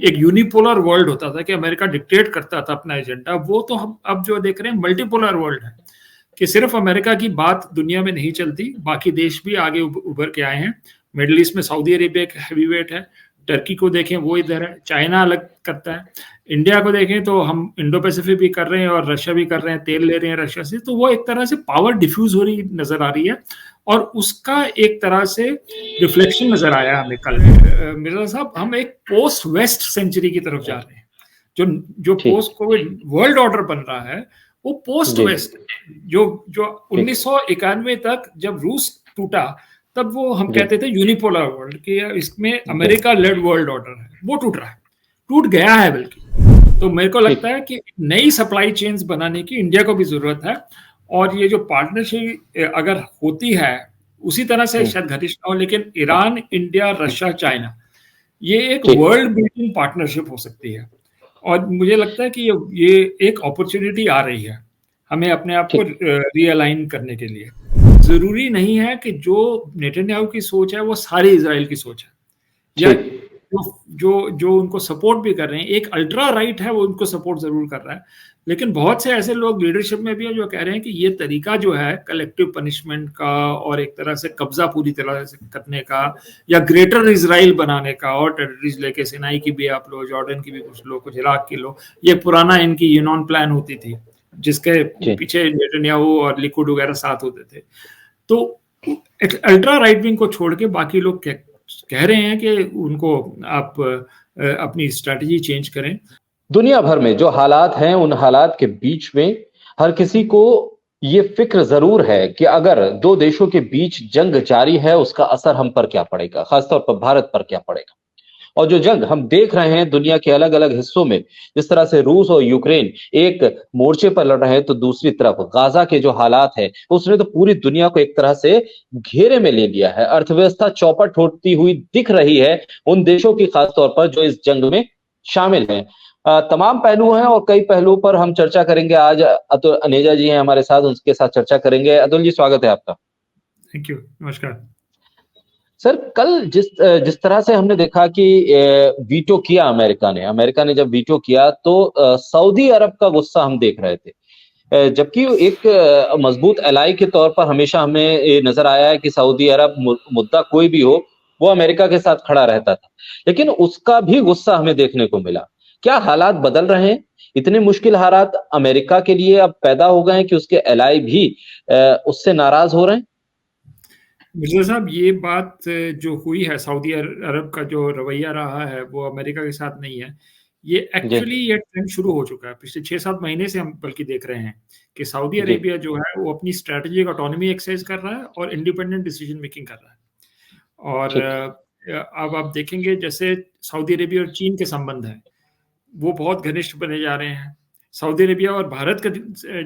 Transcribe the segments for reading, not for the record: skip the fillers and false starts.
एक unipolar world होता था कि अमेरिका डिक्टेट करता था अपना एजेंडा, वो तो हम अब जो देख रहे हैं मल्टीपोलर वर्ल्ड है कि सिर्फ अमेरिका की बात दुनिया में नहीं चलती, बाकी देश भी आगे उभर के आए हैं। मिडिल ईस्ट में सऊदी अरेबिया एक हैवीवेट है, टर्की को देखें वो इधर है, चाइना अलग करता है, इंडिया को देखें तो हम इंडो पैसिफिक भी कर रहे हैं और रशिया भी कर रहे हैं, तेल ले रहे हैं रशिया से, तो वो एक तरह से पावर डिफ्यूज हो रही नजर आ रही है और उसका एक तरह से रिफ्लेक्शन नजर आया हमें कल। मिर्जा साहब, हम एक पोस्ट वेस्ट सेंचुरी की तरफ जा रहे हैं। जो जो पोस्ट कोविड वर्ल्ड ऑर्डर बन रहा है वो पोस्ट वेस्ट, जो जो 1991 तक जब रूस टूटा तब वो हम कहते थे यूनिपोलर वर्ल्ड कि इसमें अमेरिका लेड वर्ल्ड ऑर्डर है, वो टूट रहा है, टूट गया है बल्कि। तो मेरे को लगता है कि नई सप्लाई चेन्स बनाने की इंडिया को भी जरूरत है और ये जो पार्टनरशिप अगर होती है उसी तरह से शायद घनिष्ठ हो, लेकिन ईरान, इंडिया, रशिया, चाइना, ये एक वर्ल्ड बिल्डिंग पार्टनरशिप हो सकती है और मुझे लगता है कि ये एक अपॉर्चुनिटी आ रही है हमें अपने आप को रीअलाइन करने के लिए। जरूरी नहीं है कि जो नेतन्याहू की सोच है वो सारी इजराइल की सोच है, या जो उनको सपोर्ट भी कर रहे हैं, एक अल्ट्रा राइट है वो उनको सपोर्ट जरूर कर रहा है, लेकिन बहुत से ऐसे लोग लीडरशिप में भी हैं जो कह रहे हैं कि ये तरीका जो है कलेक्टिव पनिशमेंट का और एक तरह से कब्जा पूरी तरह से करने का या ग्रेटर इजराइल बनाने का, और टेरिटरीज लेके सिनाई की भी आप लो, जॉर्डन की भी कुछ लो, कुछ इराक की लो, ये पुराना इनकी यूनॉन प्लान होती थी जिसके पीछे नेतन्याहू और लिकुड वगैरह साथ होते थे। तो अल्ट्रा राइट विंग को छोड़ के बाकी लोग कह रहे हैं कि उनको आप अपनी स्ट्रैटेजी चेंज करें। दुनिया भर में जो हालात हैं उन हालात के बीच में हर किसी को ये फिक्र जरूर है कि अगर दो देशों के बीच जंग जारी है उसका असर हम पर क्या पड़ेगा, खासतौर पर भारत पर क्या पड़ेगा। और जो जंग हम देख रहे हैं दुनिया के अलग अलग हिस्सों में, जिस तरह से रूस और यूक्रेन एक मोर्चे पर लड़ रहे हैं तो दूसरी तरफ गाजा के जो हालात है उसने तो पूरी दुनिया को एक तरह से घेरे में ले लिया है। अर्थव्यवस्था चौपट होती हुई दिख रही है उन देशों की, खासतौर पर जो इस जंग में शामिल हैं। तमाम पहलू हैं और कई पहलुओं पर हम चर्चा करेंगे। आज अतुल अनेजा जी हैं हमारे साथ, उनके साथ चर्चा करेंगे। अतुल जी, स्वागत है आपका। थैंक यू, नमस्कार सर। कल जिस तरह से हमने देखा कि वीटो किया अमेरिका ने जब वीटो किया तो सऊदी अरब का गुस्सा हम देख रहे थे, जबकि एक मजबूत एलाई के तौर पर हमेशा हमें नजर आया है कि सऊदी अरब मुद्दा कोई भी हो वो अमेरिका के साथ खड़ा रहता था, लेकिन उसका भी गुस्सा हमें देखने को मिला। क्या हालात बदल रहे हैं? इतने मुश्किल हालात अमेरिका के लिए अब पैदा हो गए हैं कि उसके एलाई भी उससे नाराज हो रहे हैं? मिर्जा साहब, ये बात जो हुई है, सऊदी अरब का जो रवैया रहा है वो अमेरिका के साथ नहीं है। ये एक्चुअली ये ट्रेंड शुरू हो चुका है पिछले 6-7 महीने से, हम बल्कि देख रहे हैं कि सऊदी अरेबिया जो है वो अपनी स्ट्रैटेजिक ऑटोनॉमी एक्सरसाइज कर रहा है और इंडिपेंडेंट डिसीजन मेकिंग कर रहा है। और अब आप देखेंगे जैसे सऊदी अरेबिया और चीन के संबंध हैं वो बहुत घनिष्ठ बने जा रहे हैं। सऊदी अरेबिया और भारत का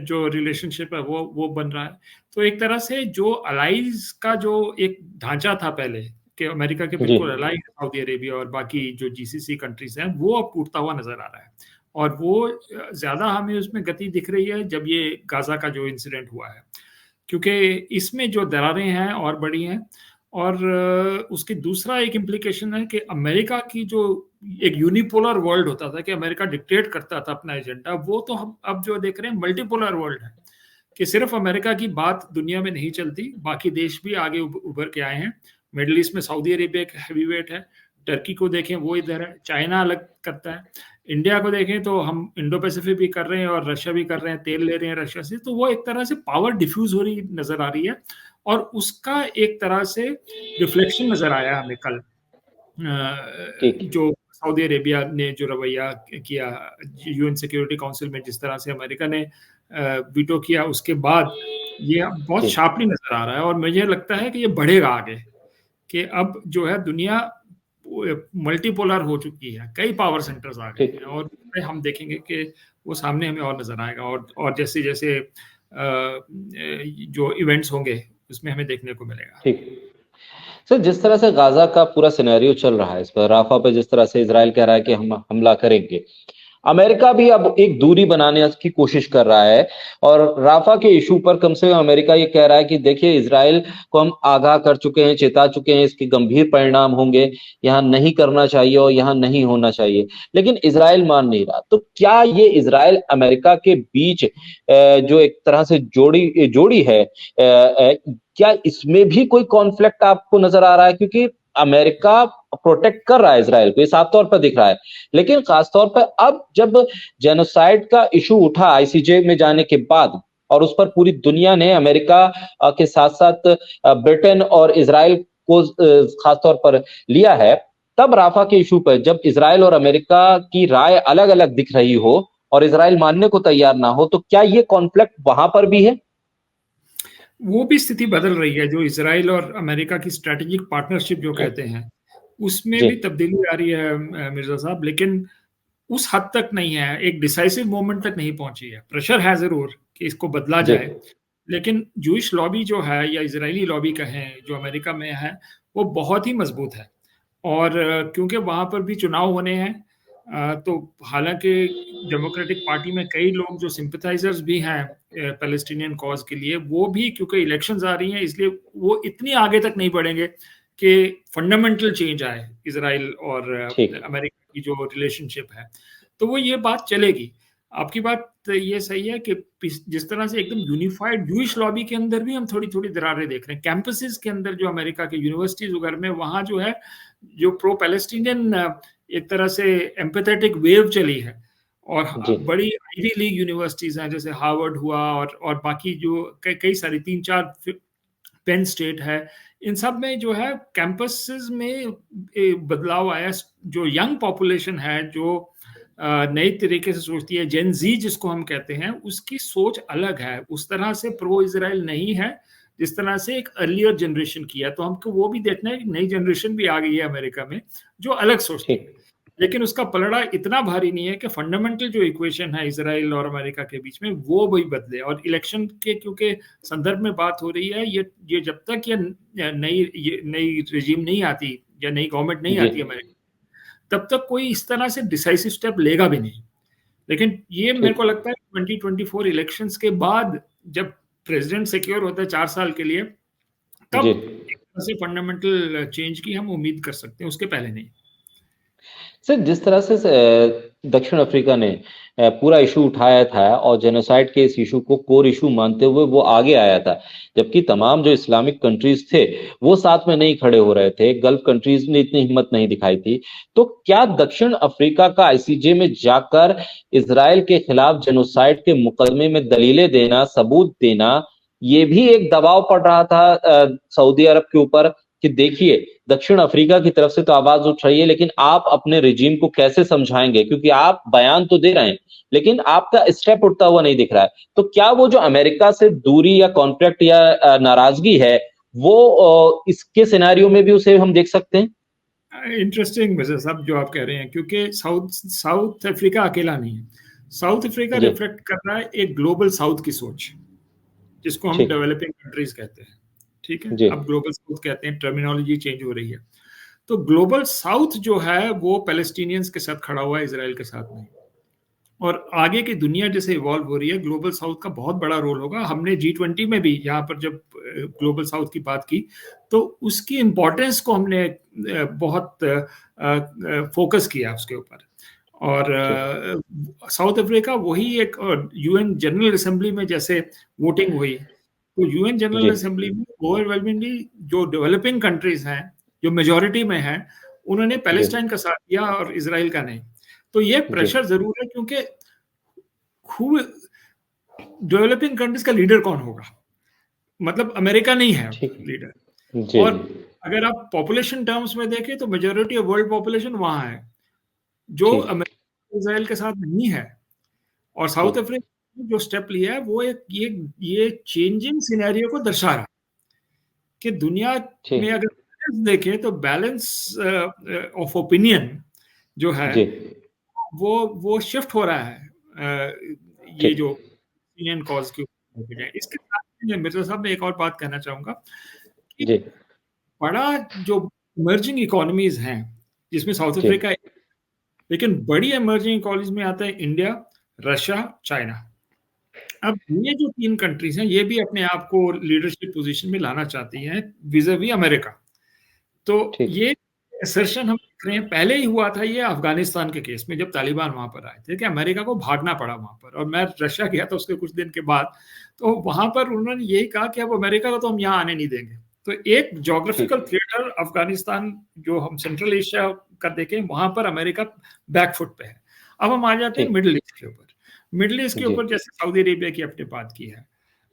जो रिलेशनशिप है वो बन रहा है। तो एक तरह से जो अलाइज का जो एक ढांचा था पहले कि अमेरिका के बिल्कुल अलाई है सऊदी अरेबिया और बाकी जो जीसीसी कंट्रीज हैं, वो अब टूटता हुआ नजर आ रहा है और वो ज्यादा हमें उसमें गति दिख रही है जब ये गाजा का जो इंसिडेंट हुआ है, क्योंकि इसमें जो दरारें हैं और बड़ी हैं। और उसकी दूसरा एक इम्प्लीकेशन है कि अमेरिका की जो एक यूनिपोलर वर्ल्ड होता था कि अमेरिका डिक्टेट करता था अपना एजेंडा, वो तो हम अब जो देख रहे हैं मल्टीपोलर वर्ल्ड है कि सिर्फ अमेरिका की बात दुनिया में नहीं चलती, बाकी देश भी आगे उभर के आए हैं। मिडिल ईस्ट में सऊदी अरेबिया एक हैवीवेट है, टर्की को देखें वो इधर है, चाइना अलग करता है, इंडिया को देखें तो हम इंडो पैसिफिक भी कर रहे हैं और रशिया भी कर रहे हैं, तेल ले रहे हैं रशिया से, तो वो एक तरह से पावर डिफ्यूज हो रही नजर आ रही है और उसका एक तरह से रिफ्लेक्शन नजर आया हमें कल। जो सऊदी अरेबिया ने जो रवैया किया यूएन सिक्योरिटी काउंसिल में, जिस तरह से अमेरिका ने वीटो किया, उसके बाद ये बहुत शार्पली नजर आ रहा है और मुझे लगता है कि ये बढ़ेगा आगे, कि अब जो है दुनिया मल्टीपोलर हो चुकी है, कई पावर सेंटर्स आ गए हैं और हम देखेंगे कि वो सामने हमें और नजर आएगा और जैसे जैसे जो इवेंट्स होंगे उसमें हमें देखने को मिलेगा। ठीक सर, जिस तरह से गाजा का पूरा सिनेरियो चल रहा है, इस पर राफा पे जिस तरह से इजराइल कह रहा है कि हम हमला करेंगे, अमेरिका भी अब एक दूरी बनाने की कोशिश कर रहा है, और राफा के इशू पर कम से कम अमेरिका ये कह रहा है कि देखिए, इजराइल को हम आगाह कर चुके हैं, चेता चुके हैं, इसके गंभीर परिणाम होंगे, यहाँ नहीं करना चाहिए और यहाँ नहीं होना चाहिए। लेकिन इजराइल मान नहीं रहा। तो क्या ये इजराइल अमेरिका के बीच जो एक तरह से जोड़ी जोड़ी है, क्या इसमें भी कोई कॉन्फ्लिक्ट आपको नजर आ रहा है? क्योंकि अमेरिका प्रोटेक्ट कर रहा है इजराइल को, ये साफ तौर पर दिख रहा है, लेकिन खासतौर पर अब जब जेनोसाइड का इशू उठा आईसीजे में जाने के बाद, और उस पर पूरी दुनिया ने, अमेरिका के साथ साथ ब्रिटेन और इजराइल को खासतौर पर लिया है, तब राफा के इशू पर जब इजराइल और अमेरिका की राय अलग अलग दिख रही हो और इजराइल मानने को तैयार ना हो, तो क्या ये कॉन्फ्लिक्ट वहां पर भी है? वो भी स्थिति बदल रही है। जो इसराइल और अमेरिका की स्ट्रेटेजिक पार्टनरशिप जो कहते हैं, उसमें जी। भी तब्दीली आ रही है मिर्जा साहब, लेकिन उस हद तक नहीं है, एक डिसाइसिव मोमेंट तक नहीं पहुंची है। प्रेशर है जरूर कि इसको बदला जी। जाए, लेकिन जूइश लॉबी जो है या इजरायली लॉबी कहें जो अमेरिका में है, वो बहुत ही मजबूत है। और क्योंकि वहां पर भी चुनाव होने हैं, तो हालांकि डेमोक्रेटिक पार्टी में कई लोग जो सिंपथाइजर्स भी हैं पैलेस्टीनियन कॉज के लिए, वो भी क्योंकि इलेक्शंस आ रही हैं, इसलिए वो इतनी आगे तक नहीं बढ़ेंगे कि फंडामेंटल चेंज आए इसराइल और ठीक। अमेरिका की जो रिलेशनशिप है। तो वो ये बात चलेगी। आपकी बात ये सही है कि जिस तरह से एकदम यूनिफाइड जूइश लॉबी के अंदर भी हम थोड़ी थोड़ी दरारें देख रहे हैं, कैंपसेस के अंदर जो अमेरिका के यूनिवर्सिटीज वगैरह में, वहां जो है जो प्रो पैलेस्टीनियन एक तरह से एम्पैथेटिक वेव चली है। और जी। बड़ी आईवी लीग यूनिवर्सिटीज हैं, जैसे हार्वर्ड हुआ और बाकी जो कई सारी 3-4, पेन स्टेट है, इन सब में जो है कैंपसेस में बदलाव आया। जो यंग पॉपुलेशन है, जो नई तरीके से सोचती है, जेन जी जिसको हम कहते हैं, उसकी सोच अलग है, उस तरह से प्रो इजराइल नहीं है जिस तरह से एक अर्लियर जनरेशन की है। तो हमको वो भी देखना है कि नई जनरेशन भी आ गई है अमेरिका में जो अलग सोचती है, ठीक। लेकिन उसका पलड़ा इतना भारी नहीं है कि फंडामेंटल जो इक्वेशन है इसराइल और अमेरिका के बीच में वो भी बदले। और इलेक्शन के क्योंकि संदर्भ में बात हो रही है, ये जब तक ये नई रिजीम नहीं आती या नई गवर्नमेंट नहीं जी। आती अमेरिका, तब तक कोई इस तरह से डिसाइसिव स्टेप लेगा भी नहीं। लेकिन ये मेरे ठीक। को लगता है 2024 इलेक्शंस के बाद, जब प्रेसिडेंट सिक्योर होता है 4 साल के लिए, जी। तब एक तरह से फंडामेंटल चेंज की हम उम्मीद कर सकते हैं, उसके पहले नहीं। सर, जिस तरह से दक्षिण अफ्रीका ने पूरा इशू उठाया था और जेनोसाइड के इस इशू को कोर इशू मानते हुए वो आगे आया था, जबकि तमाम जो इस्लामिक कंट्रीज थे वो साथ में नहीं खड़े हो रहे थे, गल्फ कंट्रीज ने इतनी हिम्मत नहीं दिखाई थी, तो क्या दक्षिण अफ्रीका का आईसीजे में जाकर इसराइल के खिलाफ जेनोसाइड के मुकदमे में दलीलें देना, सबूत देना, ये भी एक दबाव पड़ रहा था सऊदी अरब के ऊपर कि देखिए, दक्षिण अफ्रीका की तरफ से तो आवाज उठ रही है, लेकिन आप अपने रिजीम को कैसे समझाएंगे? क्योंकि आप बयान तो दे रहे हैं, लेकिन आपका स्टेप उठता हुआ नहीं दिख रहा है। तो क्या वो जो अमेरिका से दूरी या कॉन्फ्लिक्ट या नाराजगी है, वो इसके सिनेरियो में भी उसे हम देख सकते हैं? इंटरेस्टिंग वजह साहब जो आप कह रहे हैं, क्योंकि साउथ साउथ अफ्रीका अकेला नहीं है। साउथ अफ्रीका जी। रिफ्लेक्ट कर रहा है एक ग्लोबल साउथ की सोच, जिसको हम ठीक। डेवलपिंग कंट्रीज कहते हैं। ठीक है, जी। अब ग्लोबल साउथ कहते हैं, टर्मिनोलॉजी चेंज हो रही है। तो ग्लोबल साउथ जो है वो पैलेस्टीनियंस के साथ खड़ा हुआ है, इसराइल के साथ नहीं। और आगे की दुनिया जैसे इवॉल्व हो रही है, ग्लोबल साउथ का बहुत बड़ा रोल होगा। हमने G20 में भी यहाँ पर जब ग्लोबल साउथ की बात की, तो उसकी इम्पोर्टेंस को हमने बहुत फोकस किया उसके ऊपर। और ठीक। साउथ अफ्रीका वही एक, यूएन जनरल असेंबली में जैसे वोटिंग हुई, तो यूएन जी। जनरल असेंबली में ओवरवेलमिंगली जो डेवलपिंग कंट्रीज हैं, जो मेजोरिटी में हैं, उन्होंने जी। पैलेस्टाइन का साथ दिया और इसराइल का नहीं। तो ये जी। प्रेशर जरूर है, क्योंकि डेवलपिंग कंट्रीज का लीडर कौन होगा? मतलब अमेरिका नहीं है ठीक। लीडर। जी। और जी। अगर आप पॉपुलेशन टर्म्स में देखें तो मेजोरिटी ऑफ वर्ल्ड पॉपुलेशन वहां है, जो ठीक। अमेरिका इसराइल के साथ नहीं है। और साउथ ठीक। अफ्रीका ने जो स्टेप लिया है, वो एक ये चेंजिंग सिनेरियो को दर्शा रहा है कि दुनिया में ठीक। अगर बैलेंस देखें तो बैलेंस ऑफ ओपिनियन जो है जी। वो शिफ्ट हो रहा है, ये ठीक। जो इंडियन कॉज के ऊपर है। इसके साथ में मिर्जा साहब मैं एक और बात कहना चाहूंगा कि जी। बड़ा जो इमर्जिंग इकोनॉमीज हैं, जिसमें साउथ जी। अफ्रीका, लेकिन बड़ी इमर्जिंग इकोनॉमीज में आता है इंडिया, रशिया, चाइना। अब ये जो 3 कंट्रीज हैं, ये भी अपने आप को लीडरशिप पोजीशन में लाना चाहती हैं विज़ावी अमेरिका। तो ठीक। ये असर्शन हम देख रहे हैं, पहले ही हुआ था ये अफगानिस्तान के केस में, जब तालिबान वहां पर आए थे, कि अमेरिका को भागना पड़ा वहां पर। और मैं रशिया गया था उसके कुछ दिन के बाद, तो वहां पर उन्होंने यही कहा कि अब अमेरिका को तो हम यहाँ आने नहीं देंगे। तो एक ठीक। जोग्राफिकल थिएटर अफगानिस्तान, जो हम सेंट्रल एशिया का देखें, वहां पर अमेरिका बैकफुट पे है। अब हम आ जाते हैं ठीक। मिडिल ईस्ट के ऊपर। मिडिल ईस्ट के जी। ऊपर जैसे सऊदी अरेबिया की अपने बात की है,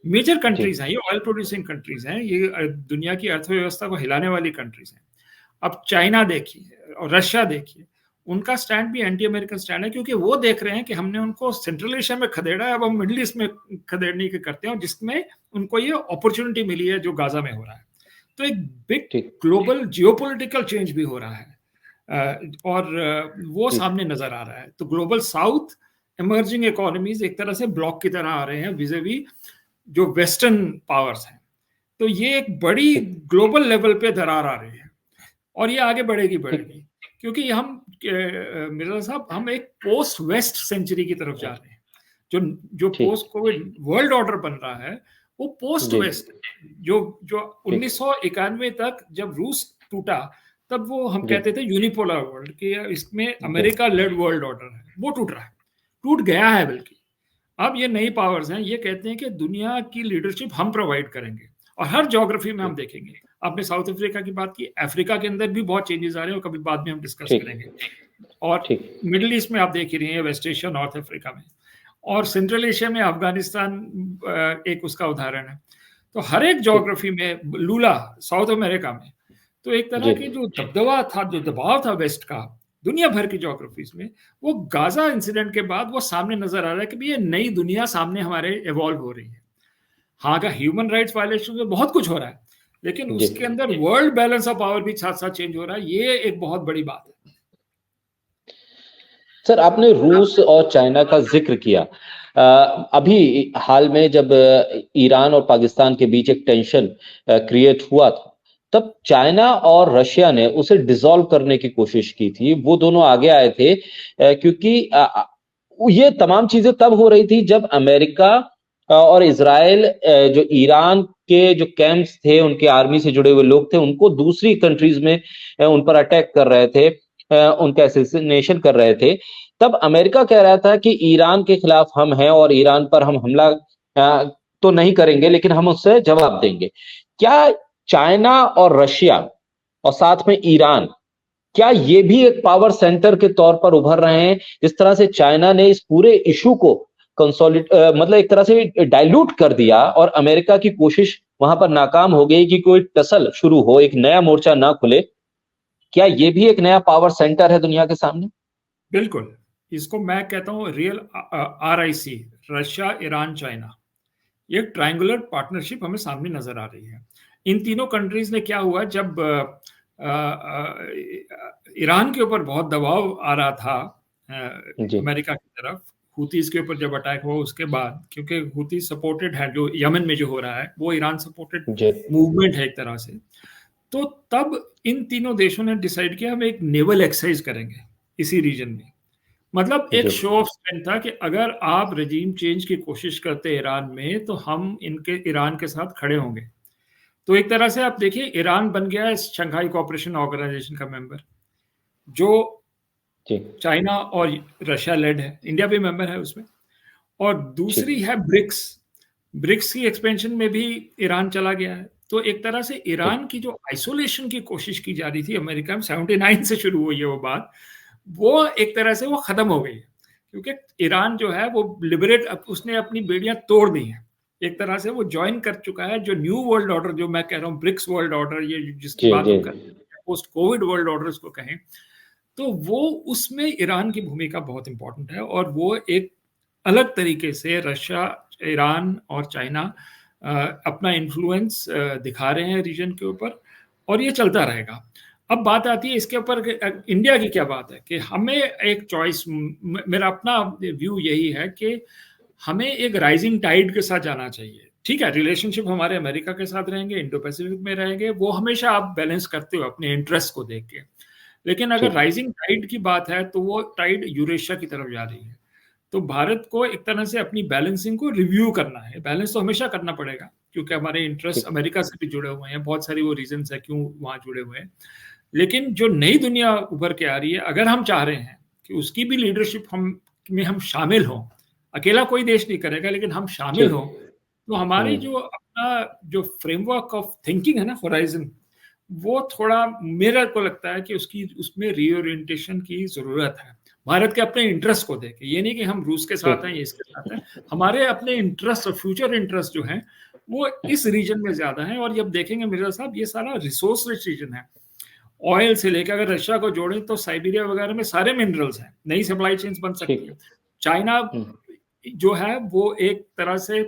मेजर जी। कंट्रीज हैं ये, ऑयल प्रोड्यूसिंग कंट्रीज हैं ये, दुनिया की अर्थव्यवस्था को हिलाने वाली कंट्रीज हैं। अब चाइना देखिए और रशिया देखिए, उनका स्टैंड भी एंटी अमेरिकन स्टैंड है, क्योंकि वो देख रहे हैं कि हमने उनको सेंट्रल एशिया में खदेड़ा है, अब हम मिडिल ईस्ट में खदेड़ने के करते हैं, और जिसमें उनको ये अपॉर्चुनिटी मिली है जो गाजा में हो रहा है। तो एक बिग ठीक। ग्लोबल जियोपॉलिटिकल चेंज भी हो रहा है, और वो जी। सामने नजर आ रहा है। तो ग्लोबल साउथ, इमर्जिंग इकोनॉमीज एक तरह से ब्लॉक की तरह आ रहे हैं विज़ावी जो वेस्टर्न पावर्स हैं। तो ये एक बड़ी ठीक। ग्लोबल लेवल पे दरार आ रही है, और ये आगे बढ़ेगी ठीक। बढ़ेगी, क्योंकि हम मिर्जा साहब, हम एक पोस्ट वेस्ट सेंचुरी की तरफ जा रहे हैं। जो जो ठीक। पोस्ट कोविड वर्ल्ड ऑर्डर बन रहा है, वो पोस्ट जी। वेस्ट। जो जो ठीक। 1991 तक जब रूस टूटा, तब वो हम जी। कहते थे यूनिपोलर वर्ल्ड, कि इसमें जी। अमेरिका लेड वर्ल्ड ऑर्डर है, वो टूट रहा है, टूट गया है बल्कि। अब ये नई पावर्स हैं, ये कहते हैं कि दुनिया की लीडरशिप हम प्रोवाइड करेंगे, और हर ज्योग्राफी में हम ठीक। देखेंगे। आपने साउथ अफ्रीका की बात की, अफ्रीका के अंदर भी बहुत चेंजेस आ रहे हैं, और कभी बाद में हम डिस्कस ठीक। करेंगे। और ठीक। मिडिल ईस्ट में आप देख ही रहे हैं, वेस्ट एशिया, नॉर्थ अफ्रीका में, और सेंट्रल एशिया में अफगानिस्तान एक उसका उदाहरण है। तो हर एक ठीक। ज्योग्राफी में, लूला साउथ अमेरिका में, तो एक तरह जी। की जो दबदबा था, जो दबाव था वेस्ट का दुनिया भर की ज्योग्राफीज में, वो गाजा इंसिडेंट के बाद वो सामने नजर आ रहा है कि ये नई दुनिया सामने हमारे इवॉल्व हो रही है। हाँ का ह्यूमन राइट्स वायलेशन में बहुत कुछ हो रहा है, लेकिन जी। उसके अंदर वर्ल्ड बैलेंस ऑफ पावर भी साथ साथ चेंज हो रहा है, ये एक बहुत बड़ी बात है। सर, आपने रूस और चाइना का जिक्र किया। अभी हाल में जब ईरान और पाकिस्तान के बीच एक टेंशन क्रिएट हुआ था, तब चाइना और रशिया ने उसे डिसॉल्व करने की कोशिश की थी। वो दोनों आगे आए थे क्योंकि ये तमाम चीजें तब हो रही थी जब अमेरिका और इजराइल जो ईरान के जो कैंप्स थे, उनके आर्मी से जुड़े हुए लोग थे, उनको दूसरी कंट्रीज में उन पर अटैक कर रहे थे, उनका असैसिनेशन कर रहे थे। तब अमेरिका कह रहा था कि ईरान के खिलाफ हम हैं और ईरान पर हम हमला तो नहीं करेंगे, लेकिन हम उससे जवाब देंगे। क्या चाइना और रशिया और साथ में ईरान, क्या ये भी एक पावर सेंटर के तौर पर उभर रहे हैं? जिस तरह से चाइना ने इस पूरे इशू को मतलब एक तरह से डाइल्यूट कर दिया और अमेरिका की कोशिश वहां पर नाकाम हो गई कि कोई टसल शुरू हो, एक नया मोर्चा ना खुले। क्या ये भी एक नया पावर सेंटर है दुनिया के सामने? बिल्कुल, इसको मैं कहता हूँ real RIC, Russia, Iran, China. ये ट्रायंगुलर पार्टनरशिप हमें सामने नजर आ रही है। इन तीनों कंट्रीज ने क्या हुआ, जब ईरान के ऊपर बहुत दबाव आ रहा था जी। अमेरिका की तरफ, हुतीज के ऊपर जब अटैक हुआ उसके बाद, क्योंकि हुती सपोर्टेड है, जो यमन में जो हो रहा है वो ईरान सपोर्टेड जी। मूवमेंट है एक तरह से। तो तब इन तीनों देशों ने डिसाइड किया हम एक नेवल एक्सरसाइज करेंगे इसी रीजन में। मतलब एक जी। शो ऑफ स्ट्रेंथ था कि अगर आप रजीम चेंज की कोशिश करते ईरान में, तो हम इनके ईरान के साथ खड़े होंगे। तो एक तरह से आप देखिए, ईरान बन गया है शंघाई कोऑपरेशन ऑर्गेनाइजेशन का मेंबर, जो जी। चाइना और रशिया लेड है, इंडिया भी मेंबर है उसमें। और ठीक। दूसरी है ब्रिक्स। ब्रिक्स की एक्सपेंशन में भी ईरान चला गया है। तो एक तरह से ठीक। ईरान की जो आइसोलेशन की कोशिश की जा रही थी अमेरिका में, 79 से शुरू हुई है वो बात, वो एक तरह से वो खत्म हो गई है, क्योंकि ईरान जो है वो लिबरेट, उसने अपनी बेड़ियां तोड़ दी हैं। एक तरह से वो ज्वाइन कर चुका है जो न्यू वर्ल्ड ऑर्डर, जो मैं कह रहा हूँ ब्रिक्स वर्ल्ड ऑर्डर, ये जिसकी जी। बात जी। हम कर रहे हैं, पोस्ट कोविड वर्ल्ड ऑर्डर उसको कहें, तो वो उसमें ईरान की भूमिका बहुत इंपॉर्टेंट है। और वो एक अलग तरीके से रशिया, ईरान और चाइना अपना इन्फ्लुएंस दिखा रहे हैं रीजन के ऊपर, और ये चलता रहेगा। अब बात आती है इसके ऊपर इंडिया की क्या बात है, कि हमें एक चॉइस, मेरा अपना व्यू यही है कि हमें एक राइजिंग टाइड के साथ जाना चाहिए। ठीक है, रिलेशनशिप हमारे अमेरिका के साथ रहेंगे, इंडो पैसिफिक में रहेंगे, वो हमेशा आप बैलेंस करते हो अपने इंटरेस्ट को देख के। लेकिन अगर ठीक। राइजिंग टाइड की बात है तो वो टाइड यूरेशिया की तरफ जा रही है। तो भारत को एक तरह से अपनी बैलेंसिंग को रिव्यू करना है। बैलेंस तो हमेशा करना पड़ेगा क्योंकि हमारे इंटरेस्ट ठीक। अमेरिका से भी जुड़े हुए हैं, बहुत सारी वो रीजंस है क्यों वहां जुड़े हुए हैं। लेकिन जो नई दुनिया उभर के आ रही है, अगर हम चाह रहे हैं कि उसकी भी लीडरशिप हम शामिल हों, अकेला कोई देश नहीं करेगा लेकिन हम शामिल ठीक। हों, तो हमारी जो अपना जो फ्रेमवर्क ऑफ थिंकिंग है ना, होराइजन, वो थोड़ा मेरे को लगता है कि उसकी उसमें रीओरिएंटेशन की जरूरत है। भारत के अपने इंटरेस्ट को देखे, ये नहीं कि हम रूस के साथ हैं या इसके साथ हैं, हमारे अपने इंटरेस्ट और फ्यूचर इंटरेस्ट जो हैं वो इस रीजन में ज्यादा है। और जब देखेंगे मिर्जा साहब, ये सारा रिसोर्स रिच रीजन है। ऑयल से लेकर अगर रशिया को जोड़ें तो साइबेरिया वगैरह में सारे मिनरल्स हैं, नई सप्लाई चेन्स बन सकती ठीक। है। चाइना जो है वो एक तरह से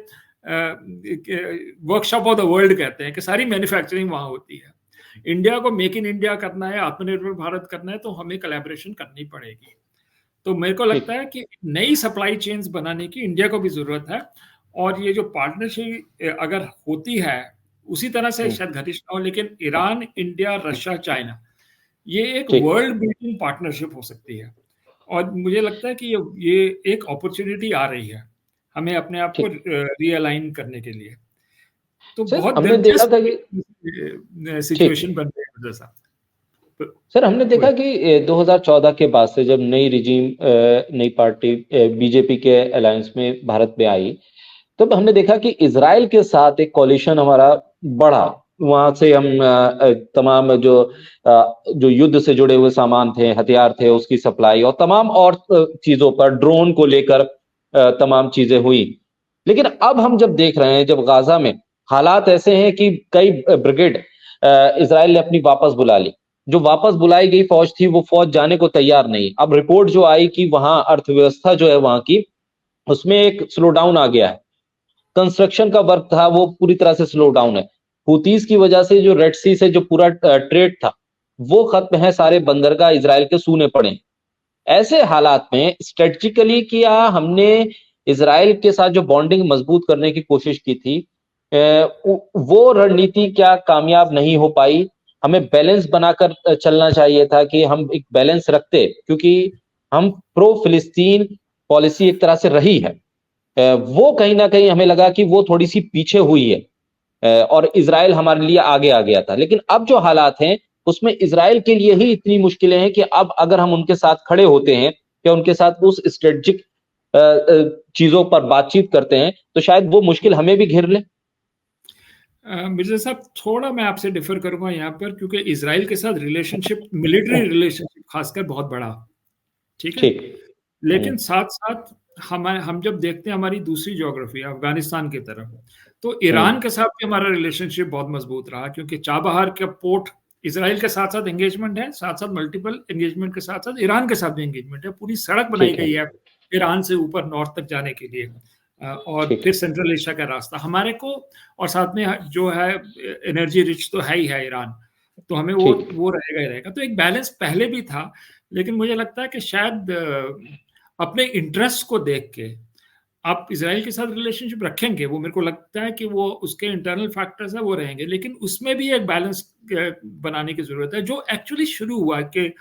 वर्कशॉप ऑफ द वर्ल्ड कहते हैं कि सारी मैन्युफैक्चरिंग वहां होती है। इंडिया को मेक इन इंडिया करना है, आत्मनिर्भर भारत करना है, तो हमें कोलैबोरेशन करनी पड़ेगी। तो मेरे को लगता ठीक। है कि नई सप्लाई चेन्स बनाने की इंडिया को भी जरूरत है। और ये जो पार्टनरशिप अगर होती है उसी तरह से शायद घनिष्ठ ना हो, लेकिन ईरान, इंडिया, रशिया, चाइना, ये एक ठीक। वर्ल्ड बिल्डिंग पार्टनरशिप हो सकती है। और मुझे लगता है कि ये एक अपॉर्चुनिटी आ रही है हमें अपने आप को ठीक। रियलाइन करने के लिए। तो सर बहुत हमने देखा था कि दिलचस्प ठीक। सिचुएशन बन रही है जैसा। तो सर हमने देखा कि 2014 के बाद से जब नई रिजीम नई पार्टी बीजेपी के अलायंस में भारत में आई, तब हमने देखा कि इजराइल के साथ एक कोलिशन हमारा बढ़ा। वहां से हम तमाम जो युद्ध से जुड़े हुए सामान थे, हथियार थे, उसकी सप्लाई और तमाम और चीजों पर, ड्रोन को लेकर तमाम चीजें हुई। लेकिन अब हम जब देख रहे हैं, जब गाजा में हालात ऐसे हैं कि कई ब्रिगेड इजराइल ने अपनी वापस बुला ली। जो वापस बुलाई गई फौज थी, वो फौज जाने को तैयार नहीं। अब रिपोर्ट जो आई कि वहां अर्थव्यवस्था जो है वहां की, उसमें एक स्लो डाउन आ गया है। कंस्ट्रक्शन का वर्क था वो पूरी तरह से स्लो डाउन है। हुतीज की वजह से जो रेड सी से जो पूरा ट्रेड था वो खत्म है, सारे बंदरगाह इजराइल के सूने पड़े। ऐसे हालात में स्ट्रेटजिकली क्या हमने इजराइल के साथ जो बॉन्डिंग मजबूत करने की कोशिश की थी, वो रणनीति क्या कामयाब नहीं हो पाई? हमें बैलेंस बनाकर चलना चाहिए था कि हम एक बैलेंस रखते, क्योंकि हम प्रो फिलिस्तीन पॉलिसी एक तरह से रही है, वो कहीं ना कहीं हमें लगा कि वो थोड़ी सी पीछे हुई है, और इजराइल हमारे लिए आगे आ गया था। लेकिन अब जो हालात हैं उसमें इजराइल के लिए ही इतनी मुश्किलें हैं कि अब अगर हम उनके साथ खड़े होते हैं या उनके साथ उस स्ट्रेटजिक चीजों पर बातचीत करते हैं तो शायद वो मुश्किल हमें भी घेर ले। मिर्जा साहब, थोड़ा मैं आपसे डिफर करूंगा यहाँ पर, क्योंकि इसराइल के साथ रिलेशनशिप, मिलिट्री रिलेशनशिप खासकर बहुत बड़ा, ठीक है। ठीक। लेकिन साथ साथ हम जब देखते हैं हमारी दूसरी ज्योग्राफी अफगानिस्तान की तरफ, तो ईरान के साथ भी हमारा रिलेशनशिप बहुत मजबूत रहा, क्योंकि चाबहार का पोर्ट इसराइल के साथ साथ एंगेजमेंट है, साथ साथ मल्टीपल एंगेजमेंट के साथ साथ ईरान के साथ भी एंगेजमेंट है। पूरी सड़क बनाई ठीक है। गई है ईरान से ऊपर नॉर्थ तक जाने के लिए, और ठीक फिर है। सेंट्रल एशिया का रास्ता हमारे को, और साथ में जो है एनर्जी रिच तो है ही है ईरान, तो हमें ठीक। वो रहेगा ही रहेगा। तो एक बैलेंस पहले भी था, लेकिन मुझे लगता है कि शायद अपने इंटरेस्ट को देख के आप इसराइल के साथ रिलेशनशिप रखेंगे, वो मेरे को लगता है कि वो उसके इंटरनल फैक्टर्स है वो रहेंगे, लेकिन उसमें भी एक बैलेंस बनाने की जरूरत है, जो एक्चुअली शुरू हुआ कि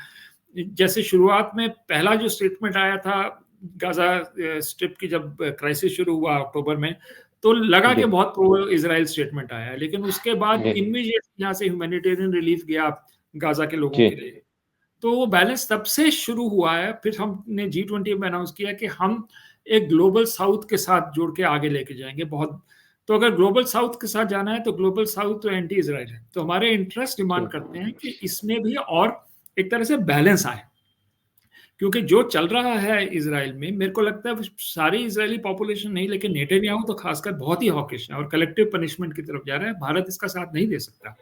जैसे शुरुआत में पहला जो स्टेटमेंट आया था गाजा स्ट्रिप की, जब क्राइसिस शुरू हुआ अक्टूबर में, तो लगा कि जी। बहुत प्रो इसराइल स्टेटमेंट आया है, लेकिन उसके बाद जी। इमीडिएट यहाँ से ह्यूमैनिटेरियन रिलीफ गया गाजा के लोगों जी। के लिए। तो वो बैलेंस तब से शुरू हुआ है। फिर हमने G20 में अनाउंस किया कि हम एक ग्लोबल साउथ के साथ जोड़ के आगे लेके जाएंगे बहुत। तो अगर ग्लोबल साउथ के साथ जाना है तो ग्लोबल साउथ तो एंटी इसराइल है, तो हमारे इंटरेस्ट डिमांड ठीक। करते हैं कि इसमें भी और एक तरह से बैलेंस आए, क्योंकि जो चल रहा है इसराइल में, मेरे को लगता है सारी इजरायली पॉपुलेशन नहीं, लेकिन नेतन्याहू तो खासकर बहुत ही हॉकिश है और कलेक्टिव पनिशमेंट की तरफ जा रहा है। भारत इसका साथ नहीं दे सकता।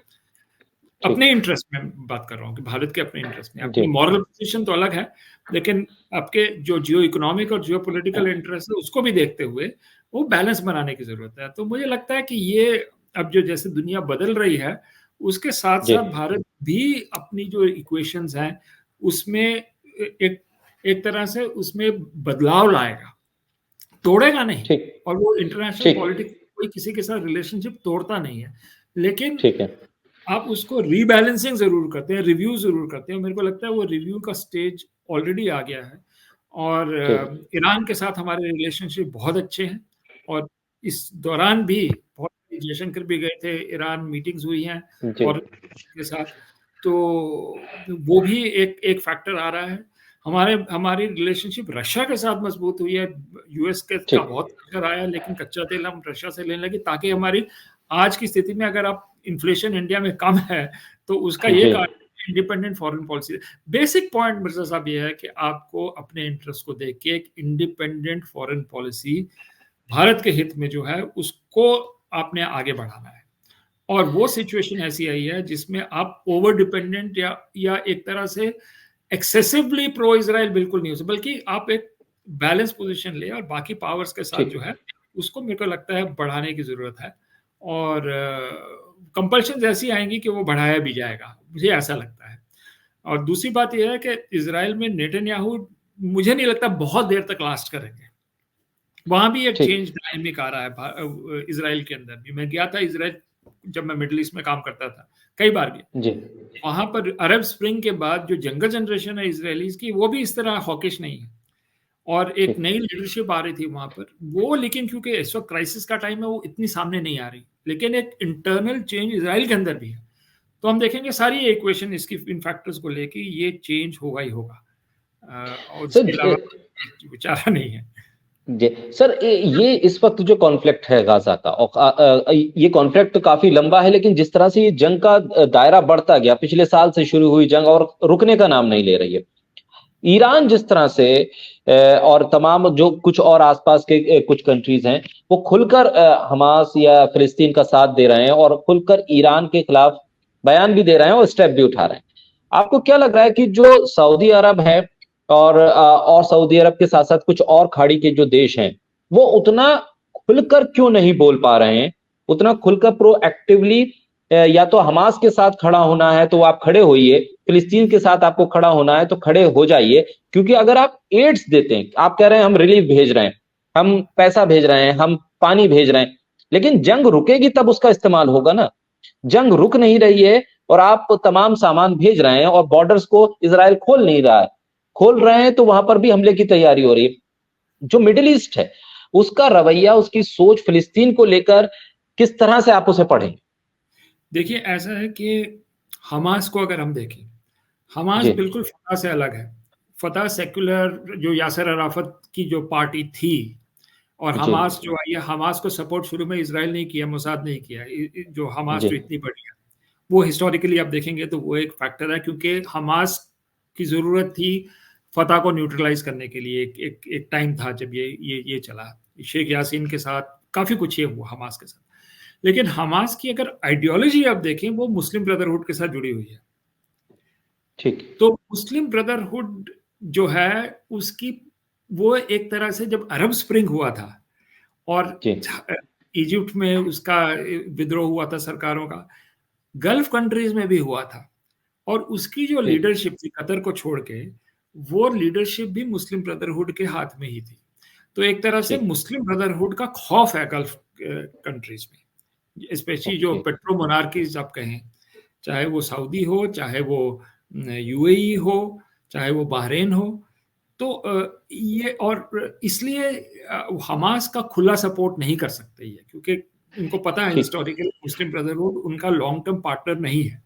अपने ठीक। इंटरेस्ट में बात कर रहा हूँ कि भारत के अपने इंटरेस्ट में, जी। अपनी मॉरल पोजीशन तो अलग है, लेकिन आपके जो जियो इकोनॉमिक और जियो पॉलिटिकल इंटरेस्ट है उसको भी देखते हुए वो बैलेंस बनाने की जरूरत है। तो मुझे लगता है कि ये अब जो जैसे दुनिया बदल रही है, उसके साथ जी। साथ भारत भी अपनी जो इक्वेशंस हैं उसमें एक एक तरह से उसमें बदलाव लाएगा, तोड़ेगा नहीं। ठीक। और वो इंटरनेशनल ठीक। पॉलिटिक्स कोई किसी के साथ रिलेशनशिप तोड़ता नहीं है, लेकिन ठीक है। आप उसको रीबैलेंसिंग ज़रूर करते हैं, रिव्यू ज़रूर करते हैं। मेरे को लगता है वो रिव्यू का स्टेज ऑलरेडी आ गया है और ठीक। ईरान के साथ हमारे रिलेशनशिप बहुत अच्छे हैं और इस दौरान भी बहुत जयशंकर भी गए थे, ईरान मीटिंग्स हुई हैं जी। और के साथ, तो वो भी एक एक फैक्टर आ रहा है। हमारी रिलेशनशिप रशिया के साथ मजबूत हुई है। यूएस के का ठीक। बहुत प्रेशर आया, लेकिन कच्चा तेल हम रशिया से लेने लगे ताकि हमारी आज की स्थिति में अगर आप इन्फ्लेशन इंडिया में कम है तो उसका ये जी। कारण independent foreign policy. Basic point Mirza साहब ये है कि आपको अपने इंटरेस्ट को देख के एक इंडिपेंडेंट फॉरेन पॉलिसी भारत के हित में जो है उसको आपने आगे बढ़ाना है। और वो सिचुएशन ऐसी आई है जिसमें आप ओवर डिपेंडेंट या एक तरह से एक्सेसिवली प्रो इजराइल बिल्कुल नहीं हो सकते, बल्कि आप एक बैलेंस पोजीशन ले और बाकी पावर्स के साथ ठीक। जो है उसको मेरे को लगता है बढ़ाने की जरूरत है। और कंपल्शन ऐसी आएंगी कि वो बढ़ाया भी जाएगा, मुझे ऐसा लगता है। और दूसरी बात यह है कि इसराइल में नेतन्याहू मुझे नहीं लगता बहुत देर तक लास्ट करेंगे। वहां भी एक ठीक। चेंज डायनेमिक आ रहा है इसराइल के अंदर भी। मैं गया था इसराइल जब मैं मिडिल ईस्ट में काम करता था, कई बार गया। जी। वहां पर अरब स्प्रिंग के बाद जो यंगर जनरेशन है इसराइलीज की, वो भी इस तरह हॉकिश नहीं है और एक ठीक। नई लीडरशिप आ रही थी वहां पर वो, लेकिन क्योंकि इस वक्त क्राइसिस का टाइम है वो इतनी सामने नहीं आ रही, लेकिन एक इंटरनल चेंज इसराइल के अंदर भी है। तो हम देखेंगे सारी इक्वेशन इसकी इन फैक्टर्स को लेके ये चेंज होगा ही होगा। और सर इसके अलावा विचारा नहीं है। जी सर, ये इस वक्त जो कॉन्फ्लिक्ट है गाजा का, और ये कॉन्फ्लिक्ट तो काफी लंबा है, लेकिन जिस तरह से ये जंग का दायरा बढ़ता गया, पिछले साल से शुरू हुई जंग और रुकने का नाम नहीं ले रही है। ईरान जिस तरह से और तमाम जो कुछ और आसपास के कुछ कंट्रीज हैं, वो खुलकर हमास या फिलिस्तीन का साथ दे रहे हैं और खुलकर ईरान के खिलाफ बयान भी दे रहे हैं और स्टेप भी उठा रहे हैं। आपको क्या लग रहा है कि जो सऊदी अरब है और सऊदी अरब के साथ साथ कुछ और खाड़ी के जो देश हैं, वो उतना खुलकर क्यों नहीं बोल पा रहे हैं, उतना खुलकर प्रोएक्टिवली? या तो हमास के साथ खड़ा होना है तो आप खड़े होइए, फिलिस्तीन के साथ आपको खड़ा होना है तो खड़े हो जाइए। क्योंकि अगर आप एड्स देते हैं, आप कह रहे हैं हम रिलीफ भेज रहे हैं, हम पैसा भेज रहे हैं, हम पानी भेज रहे हैं, लेकिन जंग रुकेगी तब उसका इस्तेमाल होगा ना। जंग रुक नहीं रही है और आप तमाम सामान भेज रहे हैं और बॉर्डर्स को इजराइल खोल नहीं रहा है। खोल रहे हैं तो वहां पर भी हमले की तैयारी हो रही है। जो मिडिल ईस्ट है उसका रवैया, उसकी सोच फिलिस्तीन को लेकर किस तरह से आप उसे पढ़ें? देखिए ऐसा है कि हमास को अगर हम देखें, हमास जी। बिल्कुल फतह से अलग है। फतह सेक्युलर जो यासर अराफत की जो पार्टी थी, और जी। हमास जो आई है, हमास को सपोर्ट शुरू में इसराइल नहीं किया, मोसाद नहीं किया। जो हमास जी। जो इतनी बड़ी है वो हिस्टोरिकली आप देखेंगे तो वो एक फैक्टर है, क्योंकि हमास की जरूरत थी फतह को न्यूट्रलाइज करने के लिए। एक टाइम था जब ये चला, शेख यासीन के साथ काफी कुछ ये हुआ हमास के साथ। लेकिन हमास की अगर आइडियोलॉजी आप देखें, वो मुस्लिम ब्रदरहुड के साथ जुड़ी हुई है। ठीक। तो मुस्लिम ब्रदरहुड जो है उसकी, वो एक तरह से जब अरब स्प्रिंग हुआ था और जी। इजिप्ट में उसका विद्रोह हुआ था सरकारों का, गल्फ कंट्रीज में भी हुआ था, और उसकी जो ठीक। लीडरशिप थी कतर को छोड़ के, वो लीडरशिप भी मुस्लिम ब्रदरहुड के हाथ में ही थी। तो एक तरह से ठीक। मुस्लिम ब्रदरहुड का खौफ है गल्फ कंट्रीज में, स्पेशली जो ओके। पेट्रो मोनार्कीज आप कहें, चाहे वो सऊदी हो, चाहे वो यूएई हो, चाहे वो बहरीन हो। तो ये, और इसलिए हमास का खुला सपोर्ट नहीं कर सकते ये, क्योंकि उनको पता है ठीक। हिस्टोरिकल मुस्लिम ब्रदरहुड उनका लॉन्ग टर्म पार्टनर नहीं है।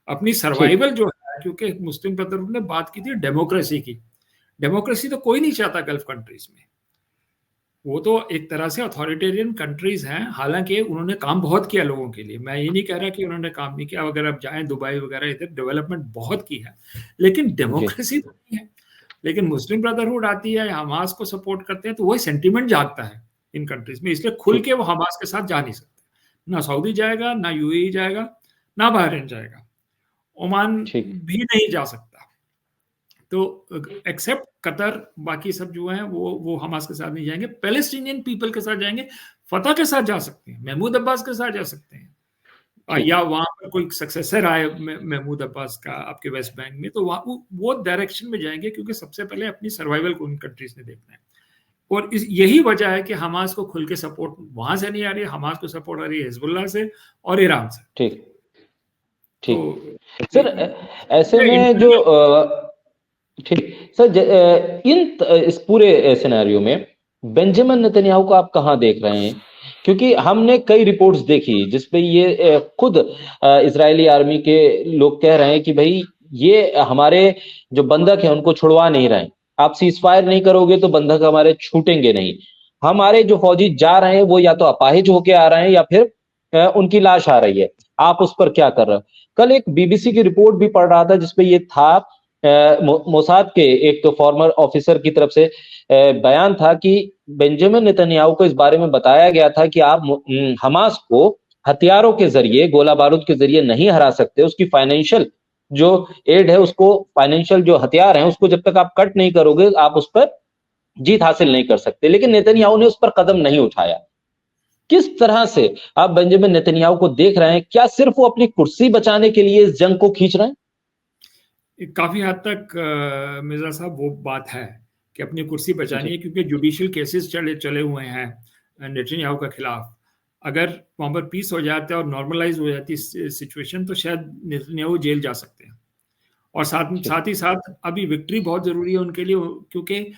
अपनी ठीक। सर्वाइवल जो है, क्योंकि मुस्लिम ब्रदरहुड ने बात की थी डेमोक्रेसी की। डेमोक्रेसी तो कोई नहीं चाहता गल्फ कंट्रीज में, वो तो एक तरह से अथॉरिटेरियन कंट्रीज हैं। हालांकि उन्होंने काम बहुत किया लोगों के लिए, मैं ये नहीं कह रहा कि उन्होंने काम नहीं किया। अगर आप जाएं दुबई वगैरह, इधर डेवलपमेंट बहुत की है, लेकिन जी। डेमोक्रेसी तो नहीं है। लेकिन मुस्लिम ब्रदरहुड आती है, हमास को सपोर्ट करते हैं, तो वही सेंटीमेंट जागता है इन कंट्रीज में, इसलिए खुल ठीक। के वो हमास के साथ जा नहीं सकते। ना सऊदी जाएगा, ना यूएई जाएगा, ना बहरीन जाएगा, ओमान ठीक। भी नहीं जा सकता। तो एक्सेप्ट कतर, बाकी सब जो हैं वो हमास के साथ नहीं जाएंगे। पैलेस्टीनियन पीपल के साथ जाएंगे, फतह के साथ जा सकते हैं, महमूद अब्बास के साथ जा सकते हैं, ठीक। या वहां पर कोई सक्सेसर आए महमूद अब्बास का आपके वेस्ट बैंक में, तो वहां वो डायरेक्शन में जाएंगे, क्योंकि सबसे पहले अपनी सर्वाइवल को उन कंट्रीज ने देखना है। और यही वजह है कि हमास को खुल के सपोर्ट वहां से नहीं आ रही है, हमास को सपोर्ट आ रही है हिजबुल्लाह से और ईरान से। ठीक। तो ठीक सर, ऐसे में जो ठीक सर, इस पूरे सिनेरियो में बेंजामिन नेतन्याहू को आप कहाँ देख रहे हैं? क्योंकि हमने कई रिपोर्ट्स देखी जिसपे ये खुद इजरायली आर्मी के लोग कह रहे हैं कि भाई ये हमारे जो बंधक हैं उनको छुड़वा नहीं रहे हैं, आप सीज फायर नहीं करोगे तो बंधक हमारे छूटेंगे नहीं, हमारे जो फौजी जा रहे हैं वो या तो अपाहिज होके आ रहे हैं या फिर उनकी लाश आ रही है, आप उस पर क्या कर रहे हो? कल एक बीबीसी की रिपोर्ट भी पढ़ रहा था जिसपे ये था, मोसाद के एक तो फॉर्मर ऑफिसर की तरफ से बयान था कि बेंजामिन नेतन्याहू को इस बारे में बताया गया था कि आप हमास को हथियारों के जरिए, गोला बारूद के जरिए नहीं हरा सकते, उसकी फाइनेंशियल जो एड है, उसको फाइनेंशियल जो हथियार हैं उसको जब तक आप कट नहीं करोगे आप उस पर जीत हासिल नहीं कर सकते। लेकिन नेतन्याहू ने उस पर कदम नहीं उठाया। किस तरह से आप बेंजामिन नेतन्याहू को देख रहे हैं? क्या सिर्फ वो अपनी कुर्सी बचाने के लिए इस जंग को खींच रहे हैं? काफी हद तक मिर्जा साहब वो बात है कि अपनी कुर्सी बचानी है, क्योंकि जुडिशियल केसेस चले हुए हैं नेतन्याहू के खिलाफ। अगर वहां पर पीस हो जाता है और नॉर्मलाइज हो जाती है सिचुएशन तो शायद नेतन्याहू जेल जा सकते हैं। और साथ ही साथ अभी विक्ट्री बहुत जरूरी है उनके लिए, क्योंकि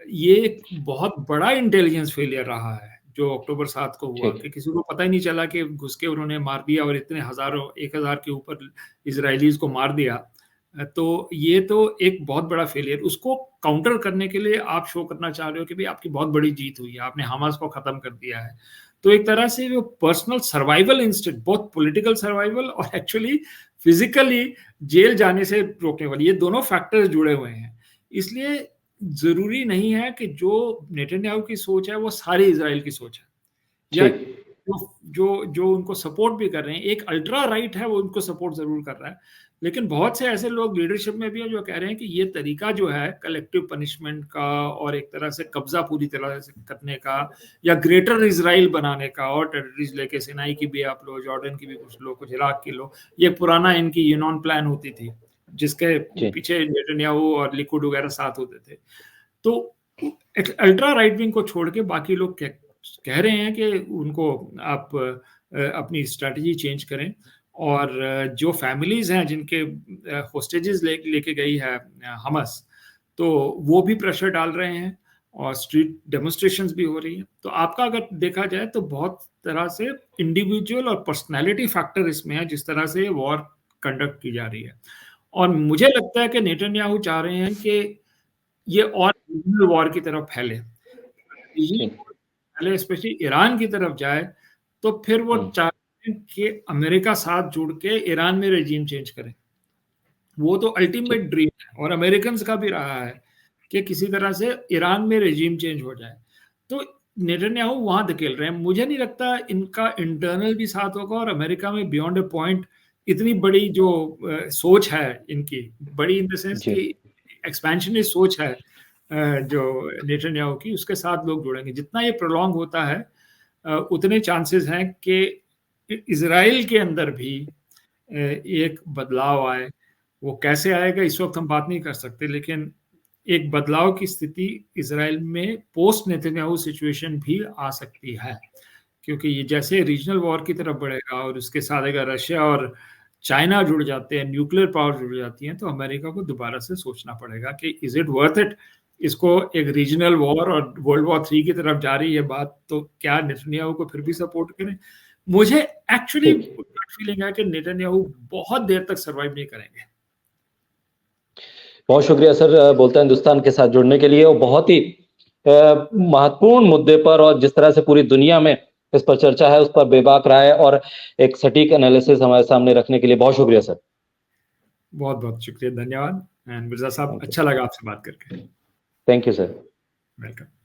ये एक बहुत बड़ा इंटेलिजेंस फेलियर रहा है जो अक्टूबर 7 को हुआ, कि किसी को पता ही नहीं चला कि घुस के उन्होंने मार दिया और इतने हजारों 1000 के ऊपर इजरायलीज को मार दिया। तो ये तो एक बहुत बड़ा फेलियर, उसको काउंटर करने के लिए आप शो करना चाह रहे हो कि भाई आपकी बहुत बड़ी जीत हुई है, आपने हमास को खत्म कर दिया है। तो एक तरह से वो पर्सनल सर्वाइवल इंस्टिंक्ट, बहुत पॉलिटिकल सर्वाइवल और एक्चुअली फिजिकली जेल जाने से रोकने वाली, ये दोनों फैक्टर्स जुड़े हुए हैं। इसलिए जरूरी नहीं है कि जो नेतन्याहू की सोच है वो सारी इजराइल की सोच है, या जो उनको सपोर्ट भी कर रहे हैं, एक अल्ट्रा राइट है वो उनको सपोर्ट जरूर कर रहा है, लेकिन बहुत से ऐसे लोग लीडरशिप में भी हैं जो कह रहे हैं कि ये तरीका जो है कलेक्टिव पनिशमेंट का और एक तरह से कब्जा पूरी तरह से करने का या ग्रेटर इजराइल बनाने का, और टेरिटरीज लेके सिनाई की भी आप लो, जॉर्डन की भी कुछ लो, कुछ इराक की लो, ये पुराना इनकी यूनॉन प्लान होती थी जिसके पीछे नेतन्याहू और लिकुड वगैरह साथ होते थे। तो अल्ट्रा राइट विंग को छोड़ के बाकी लोग कह रहे हैं कि उनको आप अपनी स्ट्रैटेजी चेंज करें, और जो फैमिलीज हैं जिनके होस्टेजेस लेके गई है हमास, तो वो भी प्रेशर डाल रहे हैं और स्ट्रीट डेमोन्स्ट्रेशंस भी हो रही हैं। तो आपका अगर देखा जाए तो बहुत तरह से इंडिविजुअल और पर्सनैलिटी फैक्टर इसमें है जिस तरह से वॉर कंडक्ट की जा रही है। और मुझे लगता है कि नेतन्याहू चाह रहे हैं कि ये और रीजनल वॉर की तरफ फैले, स्पेशली ईरान की तरफ जाए, तो फिर वो चाहते हैं कि अमेरिका साथ जुड़ के ईरान में रेजिम चेंज करे। वो तो अल्टीमेट ड्रीम है और अमेरिकन का भी रहा है कि किसी तरह से ईरान में रेजिम चेंज हो जाए। तो नेतन्याहू वहां धकेल रहे हैं। मुझे नहीं लगता इनका इंटरनल भी साथ होगा, और अमेरिका में बियॉन्ड अ पॉइंट इतनी बड़ी जो सोच है इनकी, बड़ी इन द सेंस की एक्सपेंशनिस्ट सोच है जो नेतन्याहू की, उसके साथ लोग जुड़ेंगे। जितना ये प्रोलॉन्ग होता है उतने चांसेस हैं कि इजराइल के अंदर भी एक बदलाव आए। वो कैसे आएगा इस वक्त हम बात नहीं कर सकते, लेकिन एक बदलाव की स्थिति इजराइल में पोस्ट नेतन्याहू सिचुएशन भी आ सकती है, क्योंकि ये जैसे रीजनल वॉर की तरफ बढ़ेगा और उसके साथ अगर रशिया और चाइना जुड़ जाते हैं, न्यूक्लियर पावर जुड़ जाती हैं, तो अमेरिका को दोबारा से सोचना पड़ेगा कि इज इट वर्थ इट, इसको एक रीजनल वॉर और वर्ल्ड वॉर 3 की तरफ जा रही है बात, तो क्या नेतन्याहू को फिर भी सपोर्ट करें? मुझे एक्चुअली फीलिंग है कि नेतन्याहू बहुत देर तक सर्वाइव नहीं करेंगे। बहुत शुक्रिया सर बोलता हिंदुस्तान के साथ जुड़ने के लिए, और बहुत ही महत्वपूर्ण मुद्दे पर और जिस तरह से पूरी दुनिया में इस पर चर्चा है उस पर बेबाक राय और एक सटीक एनालिसिस हमारे सामने रखने के लिए बहुत शुक्रिया सर। बहुत बहुत शुक्रिया, धन्यवाद। मिर्जा साहब, अच्छा लगा आपसे बात करके। Thank you sir. वेलकम।